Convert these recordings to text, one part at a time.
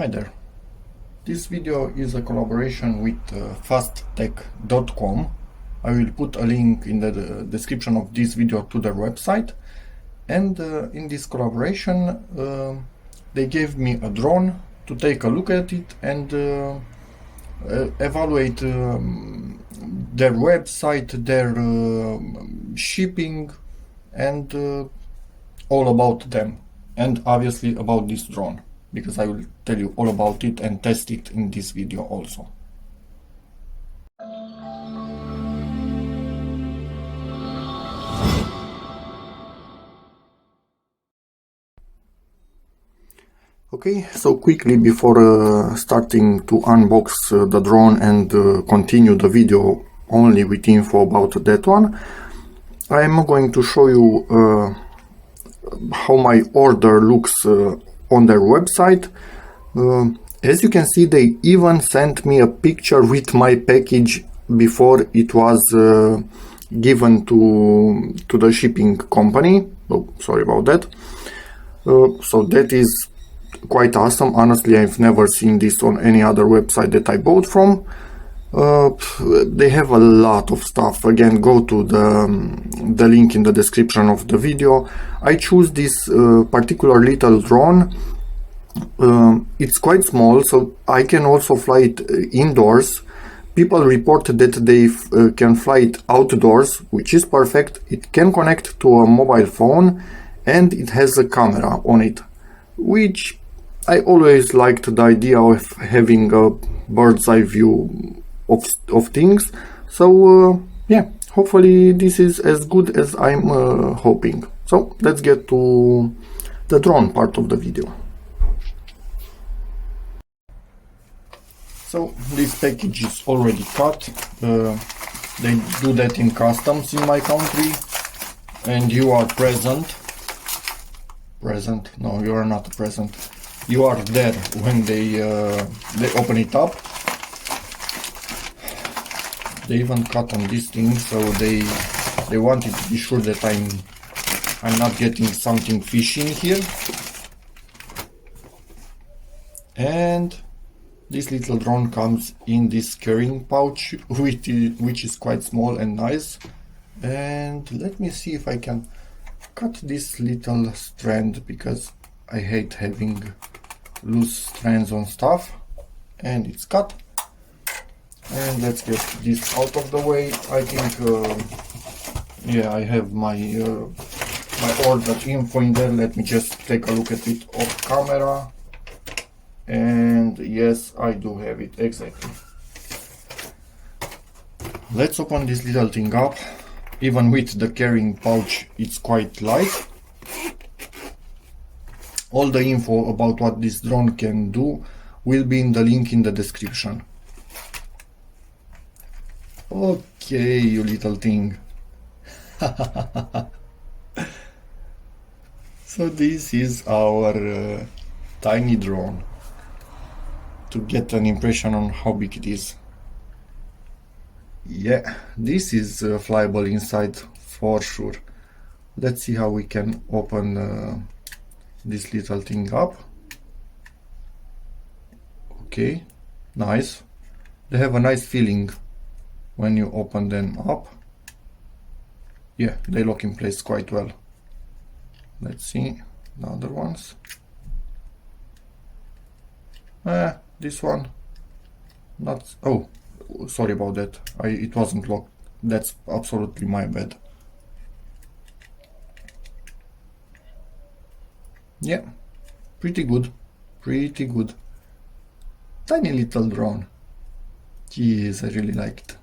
Hi there. This video is a collaboration with fasttech.com. I will put a link in the description of this video to their website. And in this collaboration, they gave me a drone to take a look at it and evaluate their website, their shipping, and all about them. And obviously about this drone, because I will tell you all about it and test it in this video also. Okay, so quickly before starting to unbox the drone and continue the video only with info about that one, I am going to show you how my order looks on their website. As you can see, they even sent me a picture with my package before it was given to the shipping company. Oh, sorry about that. So that is quite awesome. Honestly, I've never seen this on any other website that I bought from. They have a lot of stuff. Again, go to the link in the description of the video. I choose this particular little drone. It's quite small, so I can also fly it indoors. People report that they can fly it outdoors, which is perfect. It can connect to a mobile phone and it has a camera on it, which I always liked the idea of having a bird's eye view of things. So yeah, hopefully this is as good as I'm hoping. So let's get to the drone part of the video. So this package is already cut. They do that in customs in my country, and you are present. No, you are not present. You are there when they open it up. They even cut on this thing, so they wanted to be sure that I'm not getting something fishy in here. And this little drone comes in this carrying pouch, which is quite small and nice. And let me see if I can cut this little strand, because I hate having loose strands on stuff. And it's cut. And let's get this out of the way. I think, yeah, I have my my order info in there. Let me just take a look at it off camera. And yes, I do have it, exactly. Let's open this little thing up. Even with the carrying pouch, it's quite light. All the info about what this drone can do will be in the link in the description. Okay, you little thing. So this is our tiny drone, to get an impression on how big it is. Yeah, this is flyable inside for sure. Let's see how we can open this little thing up. Okay, nice. They have a nice feeling when you open them up. Yeah, they lock in place quite well. Let's see the other ones. This one, not, oh, sorry about that. It wasn't locked. That's absolutely my bad. Yeah, pretty good, pretty good. Tiny little drone. Jeez, I really like it.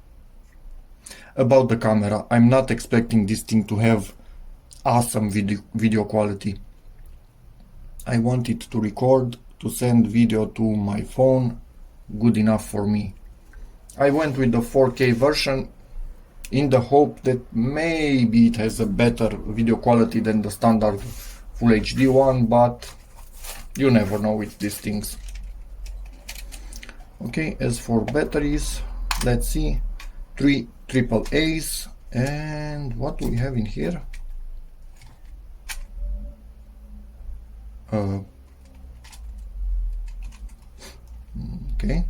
About the camera, I'm not expecting this thing to have awesome video quality. I want it to record, to send video to my phone, good enough for me. I went with the 4K version in the hope that maybe it has a better video quality than the standard Full HD one, but you never know with these things. Okay, as for batteries, let's see, 3 AAAs, and what do we have in here? Okay,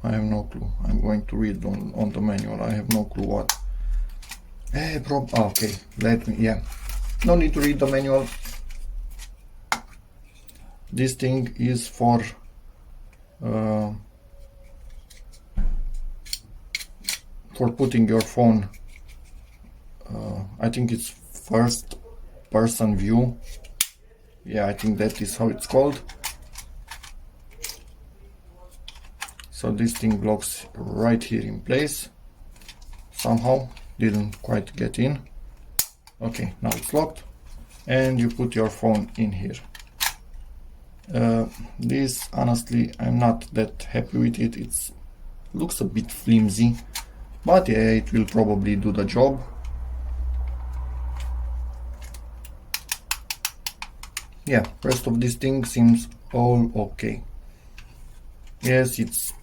I have no clue. I'm going to read on the manual. I have no clue what. Okay, let me, yeah. No need to read the manual. This thing is for putting your phone, I think it's first person view. Yeah, I think that is how it's called. So this thing locks right here in place. Somehow didn't quite get in. Okay, now it's locked, and you put your phone in here. This, honestly, I'm not that happy with it. It looks a bit flimsy, but yeah, it will probably do the job. Yeah, rest of this thing seems all okay. Yes, it's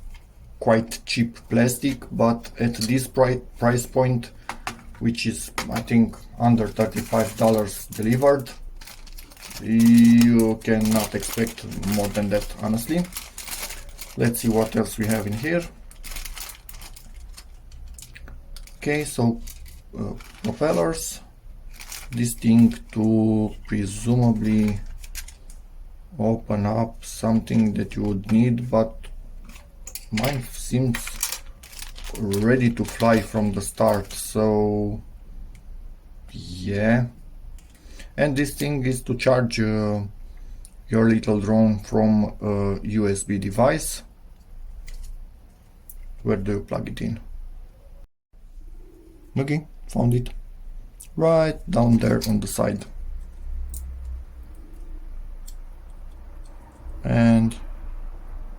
quite cheap plastic, but at this price point, which is, I think, under $35 delivered, you cannot expect more than that, honestly. Let's see what else we have in here. Okay, so propellers. This thing to presumably open up something that you would need, but mine seems ready to fly from the start, so yeah. And this thing is to charge your little drone from a USB device. Where do you plug it in? Okay, found it. Right down there on the side. And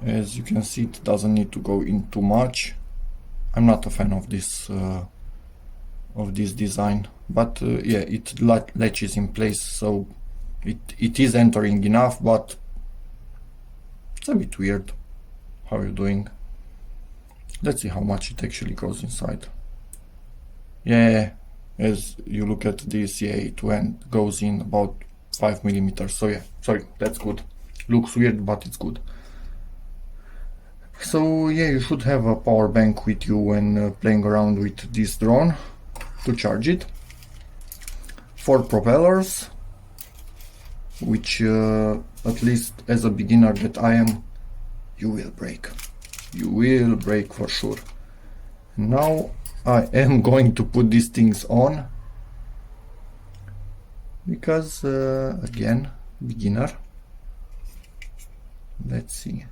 as you can see, it doesn't need to go in too much. I'm not a fan of this design, but yeah, it latches in place, so it is entering enough, but it's a bit weird. How are you doing? Let's see how much it actually goes inside. Yeah, as you look at this, yeah, it goes in about 5 millimeters. So yeah, sorry, that's good. Looks weird, but it's good. So yeah, you should have a power bank with you when playing around with this drone to charge it. For propellers, which at least as a beginner that I am, you will break. You will break for sure. Now I am going to put these things on because again, beginner. Let's see.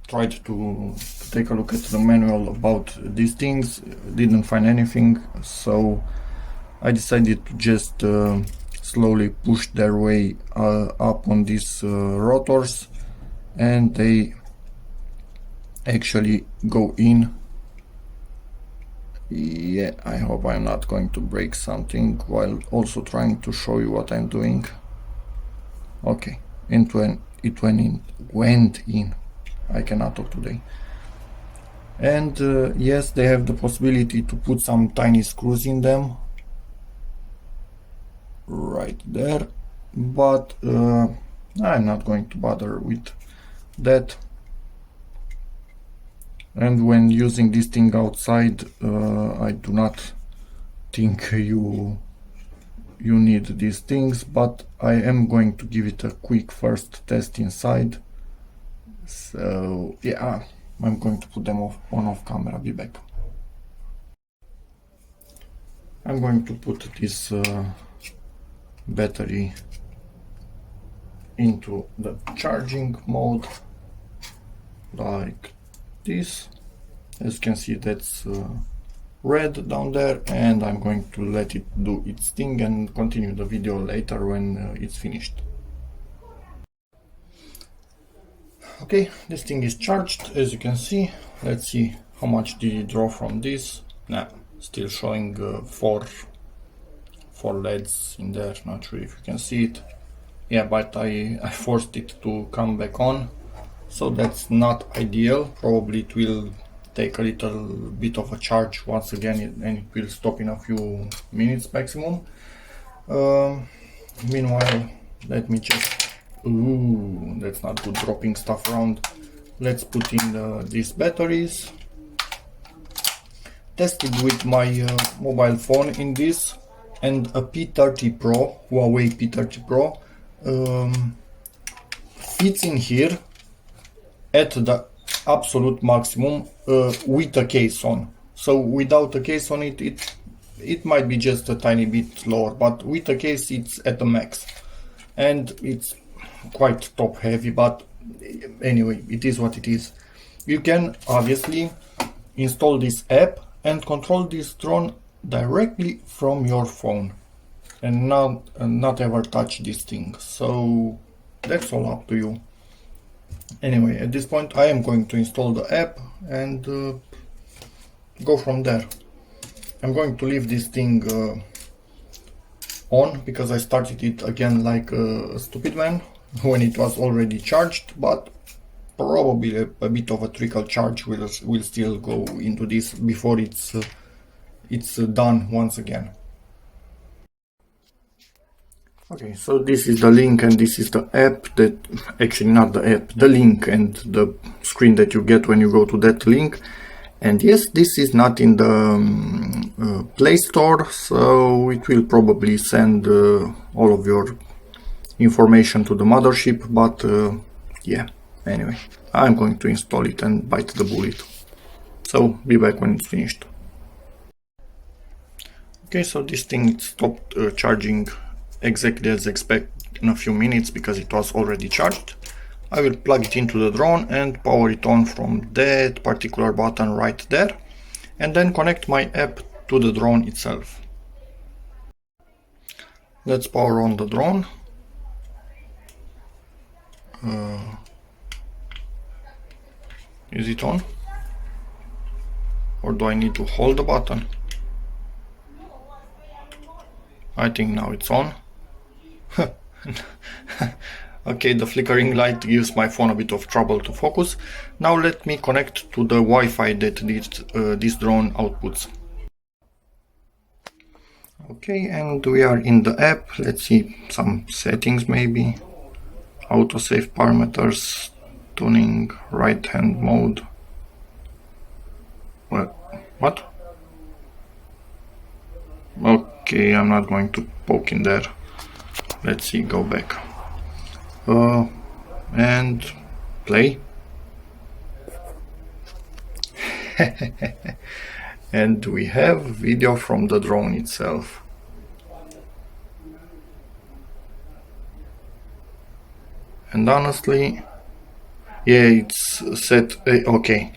Tried to take a look at the manual about these things, didn't find anything, so I decided to just slowly push their way up on these rotors, and they actually go in. Yeah, I hope I'm not going to break something while also trying to show you what I'm doing. Okay, it went in. I cannot talk today. And yes, they have the possibility to put some tiny screws in them right there, but I'm not going to bother with that. And when using this thing outside, I do not think you need these things, but I am going to give it a quick first test inside. So yeah, I'm going to put them off camera. Be back. I'm going to put this battery into the charging mode like this. As you can see, that's red down there, and I'm going to let it do its thing and continue the video later when it's finished. Okay, this thing is charged, as you can see. Let's see how much did it draw from this. Nah, still showing four LEDs in there. Not sure if you can see it. Yeah, but I forced it to come back on, so that's not ideal. Probably it will take a little bit of a charge once again, and it will stop in a few minutes maximum. Meanwhile, let me just Ooh, that's not good, dropping stuff around. Let's put in these batteries. Tested with my mobile phone in this, and a P30 Pro, Huawei P30 Pro, fits in here at the absolute maximum with a case on. So without a case on it might be just a tiny bit lower, but with a case it's at the max. And it's quite top heavy, but anyway, it is what it is. You can obviously install this app and control this drone directly from your phone and not ever touch this thing. So that's all up to you. Anyway, at this point I am going to install the app and go from there. I'm going to leave this thing on because I started it again like a stupid man when it was already charged, but probably a bit of a trickle charge will still go into this before it's done once again. Okay, so this is the link and this is the app that, actually not the app, the link and the screen that you get when you go to that link. And yes, this is not in the Play Store, so it will probably send all of your information to the mothership, but yeah, anyway, I'm going to install it and bite the bullet. So, be back when it's finished. Okay, so this thing stopped charging exactly as expected in a few minutes because it was already charged. I will plug it into the drone and power it on from that particular button right there, and then connect my app to the drone itself. Let's power on the drone. Is it on? Or do I need to hold the button? I think now it's on. Okay, the flickering light gives my phone a bit of trouble to focus. Now let me connect to the Wi-Fi that this drone outputs. Okay, and we are in the app. Let's see some settings maybe. Autosave parameters, tuning, right hand mode. What? Okay, I'm not going to poke in there. Let's see, go back. And play. And we have video from the drone itself. And honestly, yeah, it's set, okay.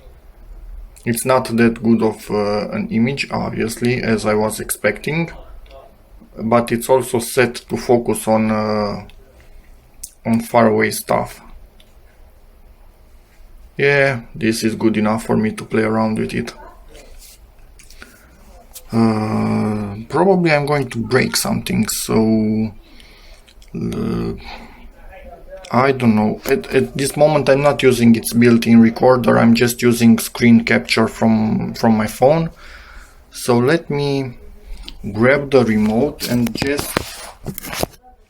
It's not that good of an image, obviously, as I was expecting, but it's also set to focus on far away stuff. Yeah, this is good enough for me to play around with it. Probably I'm going to break something, so I don't know. At this moment I'm not using its built-in recorder, I'm just using screen capture from my phone. So let me grab the remote and just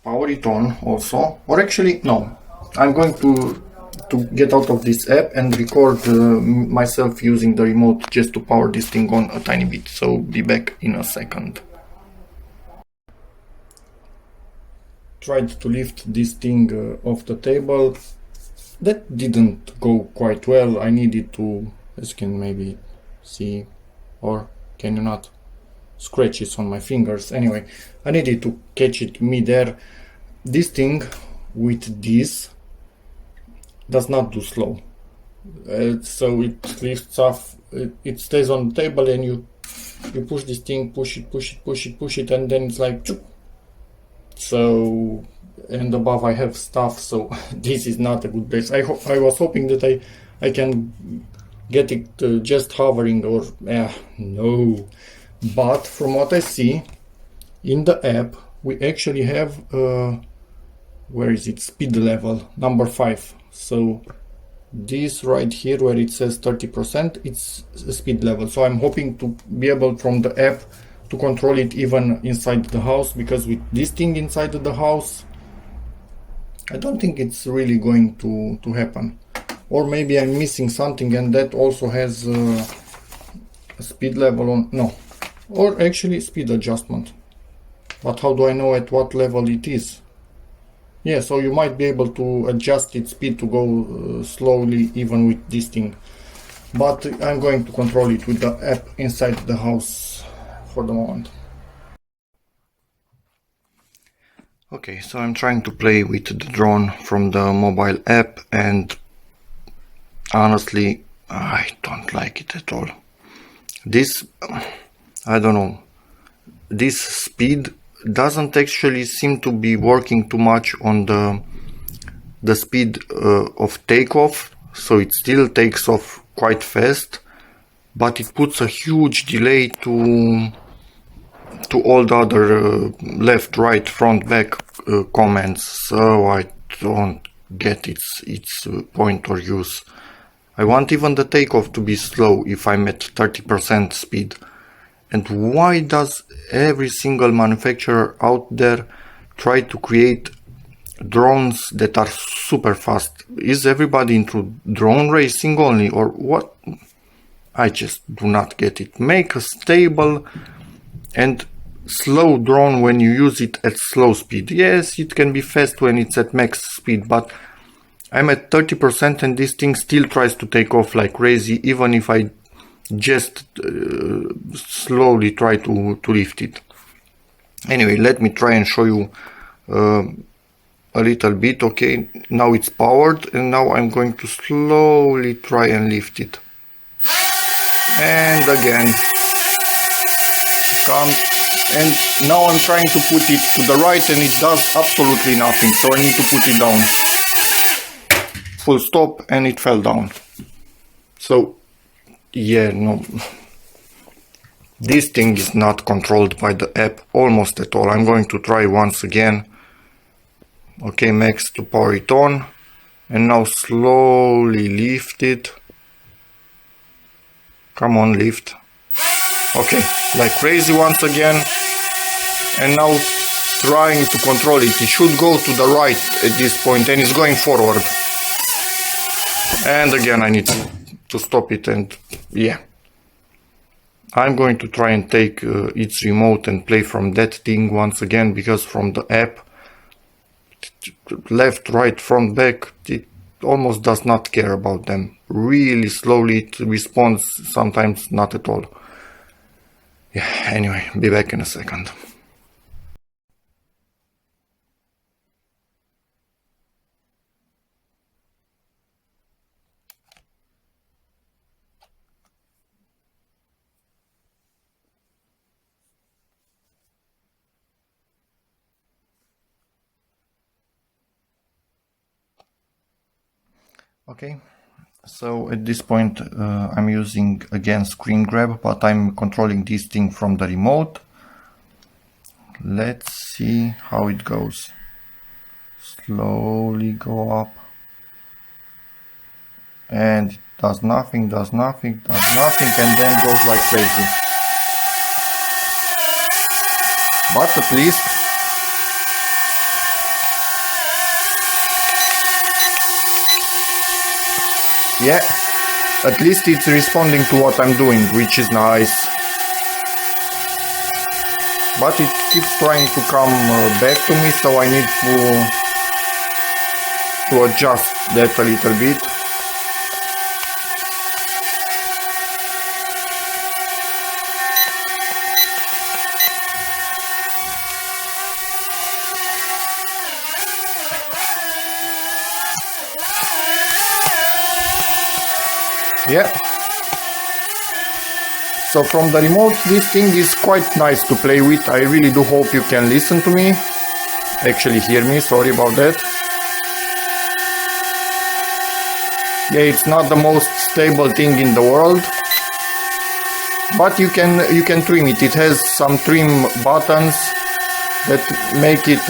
power it on also. Or actually, no. I'm going to get out of this app and record myself using the remote just to power this thing on a tiny bit. So be back in a second. Tried to lift this thing off the table. That didn't go quite well. I needed to, as you can maybe see, or can you not, scratches on my fingers. Anyway, I needed to catch it mid-air. This thing with this does not do slow. So it lifts off, it stays on the table and you push this thing, push it, and then it's like choop. So, and above I have stuff, so this is not a good place. I was hoping that I can get it just hovering, or no. But from what I see in the app, we actually have where is it, speed level number 5. So this right here where it says 30%, it's a speed level. So I'm hoping to be able from the app to control it even inside the house, because with this thing inside the house I don't think it's really going to happen. Or maybe I'm missing something and that also has a speed level on, no. Or actually speed adjustment. But how do I know at what level it is? Yeah, so you might be able to adjust its speed to go slowly even with this thing. But I'm going to control it with the app inside the house for the moment. Okay, so I'm trying to play with the drone from the mobile app and honestly, I don't like it at all. This, I don't know, this speed doesn't actually seem to be working too much on the speed of takeoff, so it still takes off quite fast, but it puts a huge delay to all the other left, right, front, back commands, so I don't get its point or use. I want even the takeoff to be slow if I'm at 30% speed. And why does every single manufacturer out there try to create drones that are super fast? Is everybody into drone racing only, or what? I just do not get it. Make a stable and slow drone when you use it at slow speed. Yes, it can be fast when it's at max speed, but I'm at 30% and this thing still tries to take off like crazy, even if I just slowly try to lift it. Anyway, let me try and show you a little bit. Okay, now it's powered and now I'm going to slowly try and lift it. And again, comes, and now I'm trying to put it to the right and it does absolutely nothing, so I need to put it down. Full stop, and it fell down. So yeah, no, this thing is not controlled by the app almost at all. I'm going to try once again. Okay, max to power it on, and now slowly lift it. Come on, lift. Okay, like crazy once again, and now trying to control it. It should go to the right at this point and it's going forward. And again I need to stop it, and yeah. I'm going to try and take its remote and play from that thing once again, because from the app, left, right, front, back, it almost does not care about them. Really slowly it responds, sometimes not at all. Yeah, anyway, be back in a second. Okay, so at this point I'm using again screen grab, but I'm controlling this thing from the remote. Let's see how it goes. Slowly go up. And it does nothing, does nothing, does nothing, and then goes like crazy. But at least yeah, at least it's responding to what I'm doing, which is nice. But it keeps trying to come back to me, so I need to adjust that a little bit. Yeah. So from the remote, this thing is quite nice to play with. I really do hope you can listen to me. Actually hear me, sorry about that. Yeah, it's not the most stable thing in the world, but you can trim it. It has some trim buttons that make it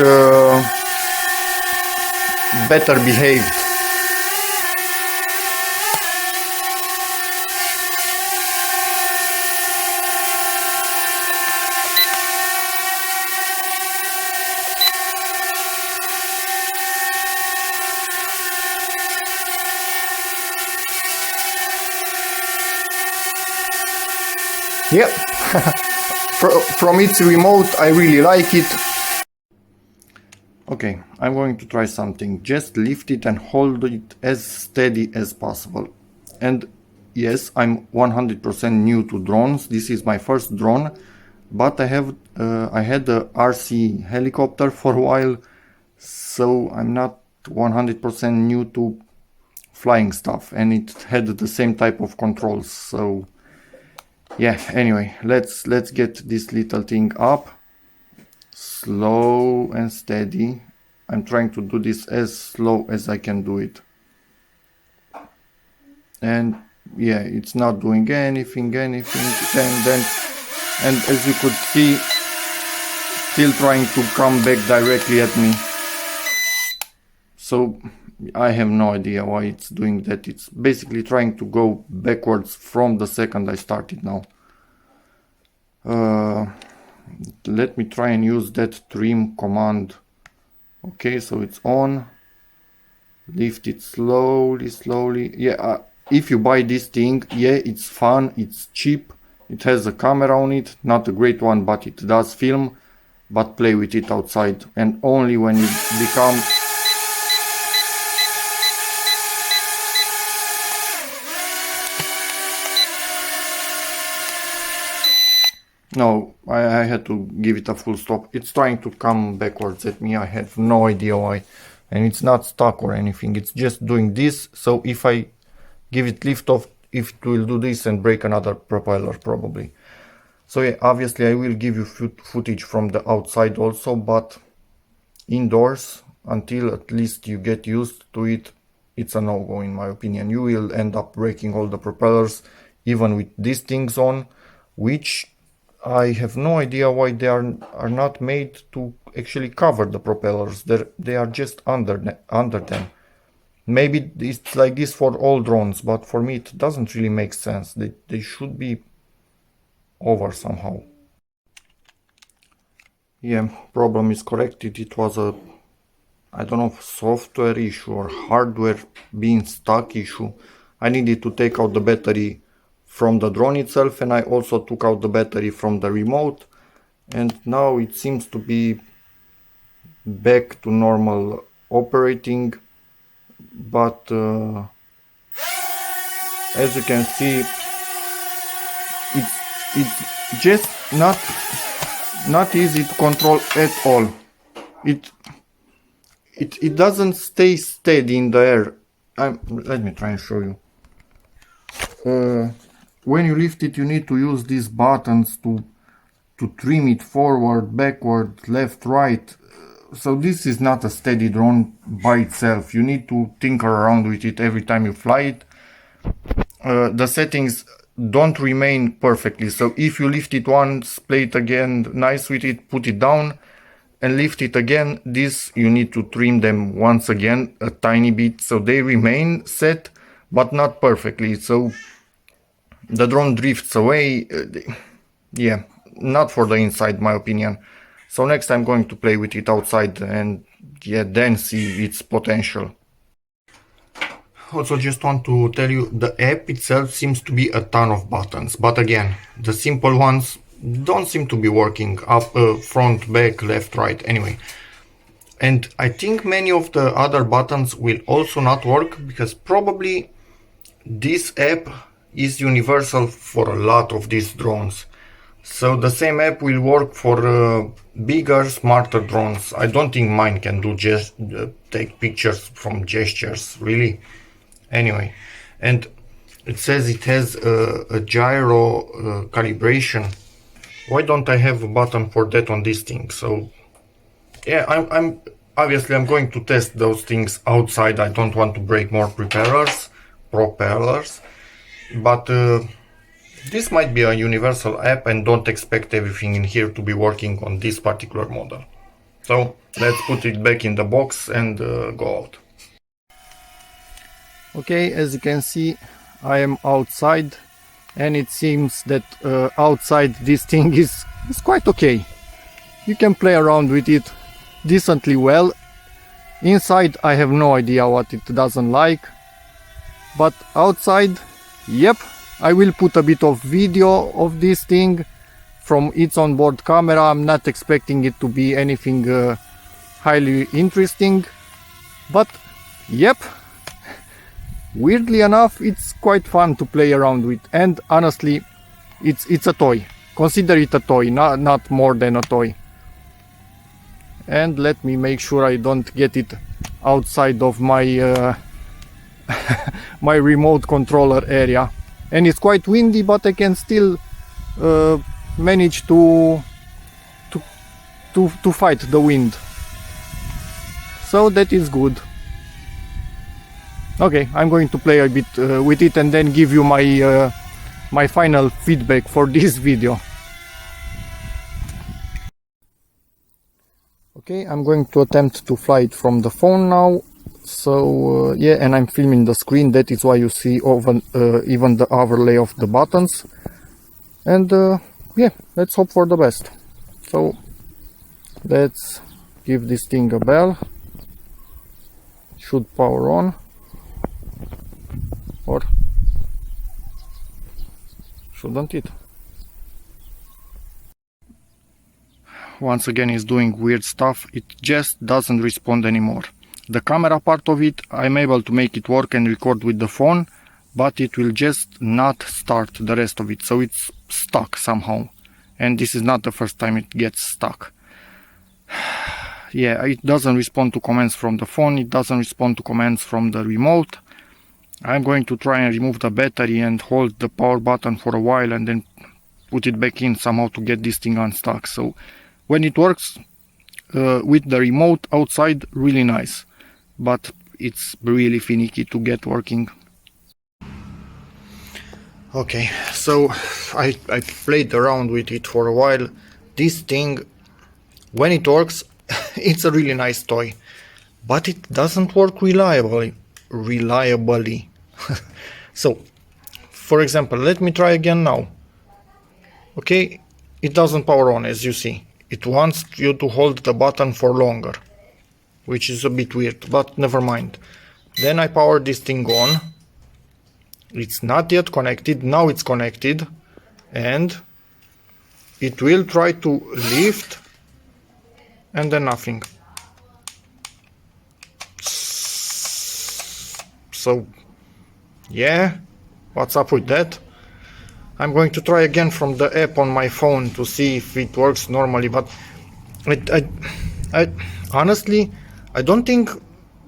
better behaved. Yep. From its remote, I really like it. Okay, I'm going to try something. Just lift it and hold it as steady as possible. And yes, I'm 100% new to drones. This is my first drone, but I had the RC helicopter for a while, so I'm not 100% new to flying stuff, and it had the same type of controls. So yeah, anyway, let's get this little thing up. Slow and steady. I'm trying to do this as slow as I can do it. And yeah, it's not doing anything, and as you could see, still trying to come back directly at me. So I have no idea why it's doing that. It's basically trying to go backwards from the second I started now. Let me try and use that trim command. Okay, so it's on. Lift it slowly. Yeah, if you buy this thing, yeah, it's fun, it's cheap, it has a camera on it, not a great one, but it does film. But play with it outside, and only when you become No, I had to give it a full stop. It's trying to come backwards at me. I have no idea why. And it's not stuck or anything. It's just doing this. So if I give it lift off, it will do this and break another propeller probably. So yeah, obviously I will give you footage from the outside also, but indoors, until at least you get used to it, it's a no-go in my opinion. You will end up breaking all the propellers, even with these things on, which I have no idea why they are not made to actually cover the propellers. They are just under them. Maybe it's like this for all drones, but for me it doesn't really make sense. They should be over somehow. Yeah, problem is corrected. It was a, I don't know, software issue or hardware being stuck issue. I needed to take out the battery from the drone itself, and I also took out the battery from the remote, and now it seems to be back to normal operating. But as you can see, it's just not easy to control at all. It doesn't stay steady in the air. Let me try and show you. When you lift it, you need to use these buttons to trim it forward, backward, left, right. So this is not a steady drone by itself. You need to tinker around with it every time you fly it. The settings don't remain perfectly. So if you lift it once, play it again nice with it, put it down and lift it again, this you need to trim them once again a tiny bit so they remain set, but not perfectly. So the drone drifts away. Yeah, not for the inside, my opinion. So next I'm going to play with it outside and yeah, then see its potential. Also just want to tell you, the app itself seems to be a ton of buttons, but again, the simple ones don't seem to be working. Up, front, back, left, right, anyway. And I think many of the other buttons will also not work, because probably this app is universal for a lot of these drones. So the same app will work for bigger, smarter drones. I don't think mine can do just take pictures from gestures, really. Anyway, and it says it has a gyro calibration. Why don't I have a button for that on this thing? So yeah, I'm obviously I'm going to test those things outside. I don't want to break more propellers, but this might be a universal app, and don't expect everything in here to be working on this particular model. So let's put it back in the box and go out. Okay, as you can see, I am outside, and it seems that outside this thing is quite okay. You can play around with it decently well. Inside I have no idea what it doesn't like, but outside, yep, I will put a bit of video of this thing from its onboard camera. I'm not expecting it to be anything highly interesting, but yep, weirdly enough, it's quite fun to play around with, and honestly, it's a toy. Consider it a toy, not more than a toy. And let me make sure I don't get it outside of my my remote controller area. And it's quite windy, but I can still manage to fight the wind. So that is good. Okay, I'm going to play a bit with it and then give you my my final feedback for this video. Okay, I'm going to attempt to fly it from the phone now. So yeah, and I'm filming the screen. That is why you see even the overlay of the buttons. And yeah, let's hope for the best. So let's give this thing a bell. Should power on, or shouldn't it? Once again, it's doing weird stuff. It just doesn't respond anymore. The camera part of it, I'm able to make it work and record with the phone, but it will just not start the rest of it. So it's stuck somehow. And this is not the first time it gets stuck. Yeah, it doesn't respond to commands from the phone. It doesn't respond to commands from the remote. I'm going to try and remove the battery and hold the power button for a while and then put it back in somehow to get this thing unstuck. So when it works with the remote outside, really nice. But it's really finicky to get working. Okay, so I played around with it for a while. This thing, when it works, it's a really nice toy, but it doesn't work reliably. So, for example, let me try again now. Okay, it doesn't power on, as you see. It wants you to hold the button for longer, which is a bit weird, but never mind. Then I power this thing on. It's not yet connected. Now it's connected, and it will try to lift, and then nothing. So yeah, what's up with that? I'm going to try again from the app on my phone to see if it works normally, but I honestly, I don't think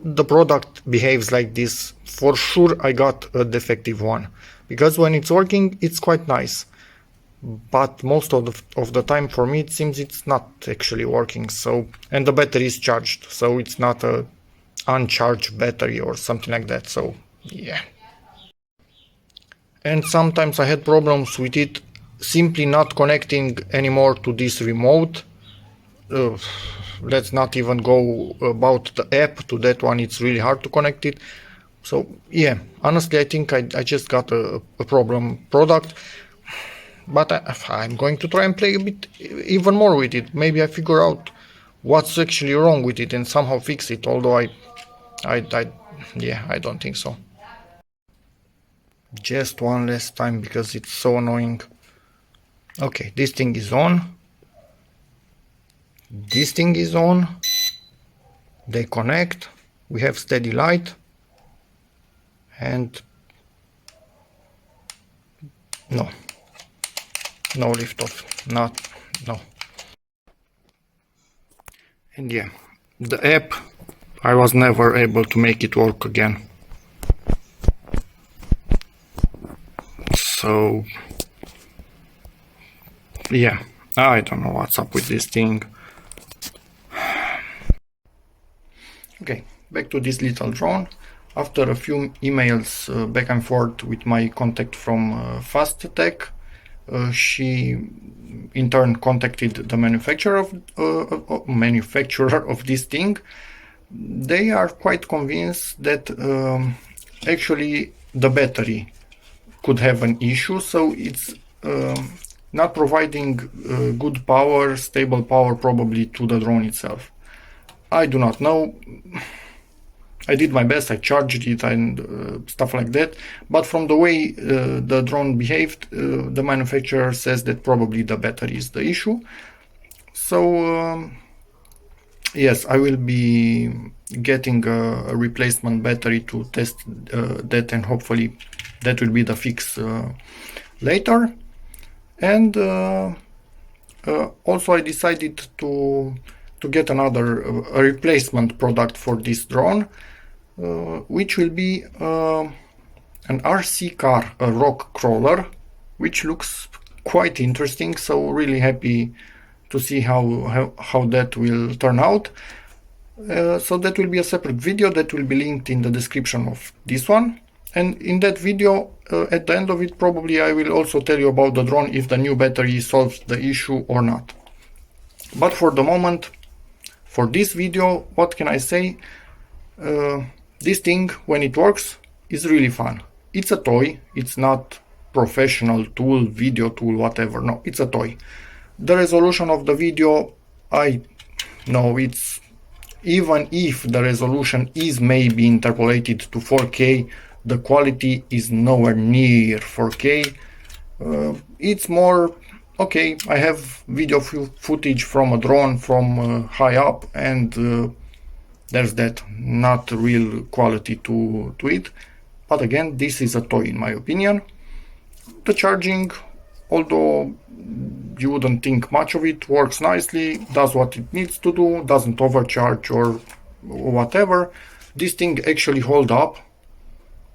the product behaves like this. For sure I got a defective one, because when it's working it's quite nice, but most of the time for me it seems it's not actually working. So, and the battery is charged, so it's not a uncharged battery or something like that. So yeah. And sometimes I had problems with it simply not connecting anymore to this remote. Let's not even go about the app. To that one, it's really hard to connect it. So yeah, honestly, I think I just got a problem product, but I'm going to try and play a bit even more with it. Maybe I figure out what's actually wrong with it and somehow fix it, although yeah, I don't think so. Just one last time, because it's so annoying. Okay, this thing is on. This thing is on. They connect. We have steady light. And no lift off. No. And yeah, the app, I was never able to make it work again. So yeah, I don't know what's up with this thing. Okay, back to this little drone. After a few emails back and forth with my contact from Fast Tech, she in turn contacted the manufacturer of this thing. They are quite convinced that actually the battery could have an issue, so it's not providing good power, stable power, probably to the drone itself. I do not know. I did my best, I charged it and stuff like that, but from the way the drone behaved, the manufacturer says that probably the battery is the issue. So yes, I will be getting a replacement battery to test that, and hopefully that will be the fix later. And also I decided to get another a replacement product for this drone, which will be an RC car, a rock crawler, which looks quite interesting. So really happy to see how that will turn out. So that will be a separate video that will be linked in the description of this one. And in that video, at the end of it, probably I will also tell you about the drone, if the new battery solves the issue or not. But for the moment, for this video, what can I say? This thing, when it works, is really fun. It's a toy, it's not professional tool, video tool, whatever. No, it's a toy. The resolution of the video, I know it's, even if the resolution is maybe interpolated to 4K, the quality is nowhere near 4K. It's more, okay, I have video footage from a drone from high up, and there's that, not real quality to it. But again, this is a toy in my opinion. The charging, although you wouldn't think much of it, works nicely, does what it needs to do, doesn't overcharge or whatever. This thing actually holds up.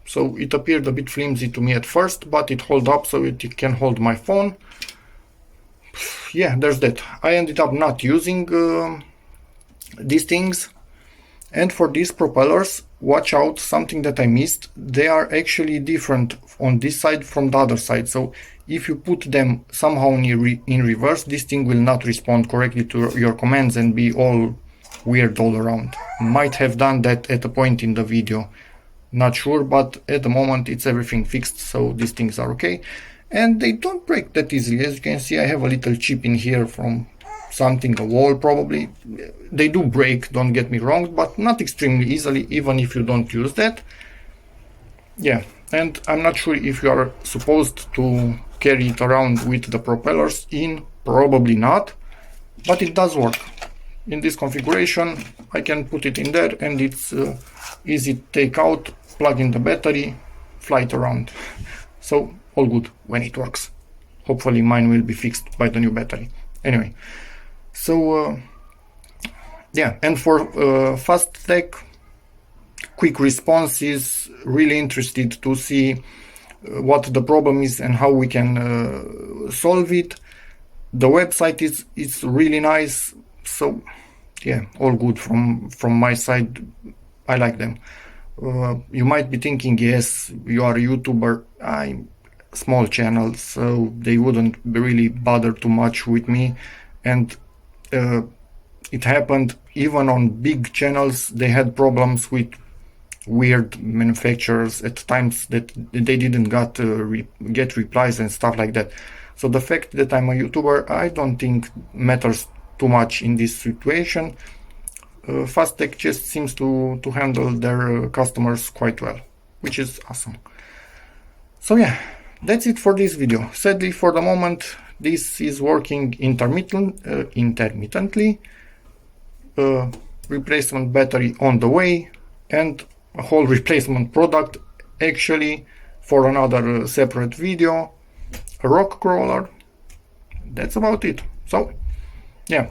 So it appeared a bit flimsy to me at first, but it holds up so it can hold my phone. Yeah, there's that. I ended up not using these things. And for these propellers, watch out, something that I missed. They are actually different on this side from the other side. So if you put them somehow in reverse, this thing will not respond correctly to your commands and be all weird all around. Might have done that at a point in the video. Not sure, but at the moment it's everything fixed, so these things are okay. And they don't break that easily. As you can see, I have a little chip in here from something, a wall probably. They do break, don't get me wrong, but not extremely easily, even if you don't use that. Yeah, and I'm not sure if you are supposed to carry it around with the propellers in, probably not, but it does work. In this configuration, I can put it in there, and it's easy to take out, plug in the battery, fly it around. So all good when it works. Hopefully mine will be fixed by the new battery. Anyway, so yeah, and for fast tech, quick responses, really interested to see what the problem is and how we can solve it. The website is really nice. So yeah, all good from my side. I like them. You might be thinking, yes, you are a YouTuber, I'm small channel, so they wouldn't really bother too much with me. And it happened even on big channels. They had problems with weird manufacturers at times that they didn't get replies and stuff like that. So the fact that I'm a YouTuber, I don't think matters too much in this situation. Fastech just seems to handle their customers quite well, which is awesome. So yeah, that's it for this video. Sadly, for the moment, this is working intermittently. Replacement battery on the way, and a whole replacement product actually for another separate video. A rock crawler. That's about it. So yeah,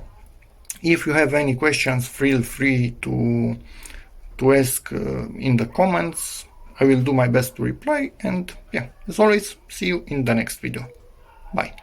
if you have any questions, feel free to ask in the comments. I will do my best to reply, and yeah, as always, see you in the next video. Bye.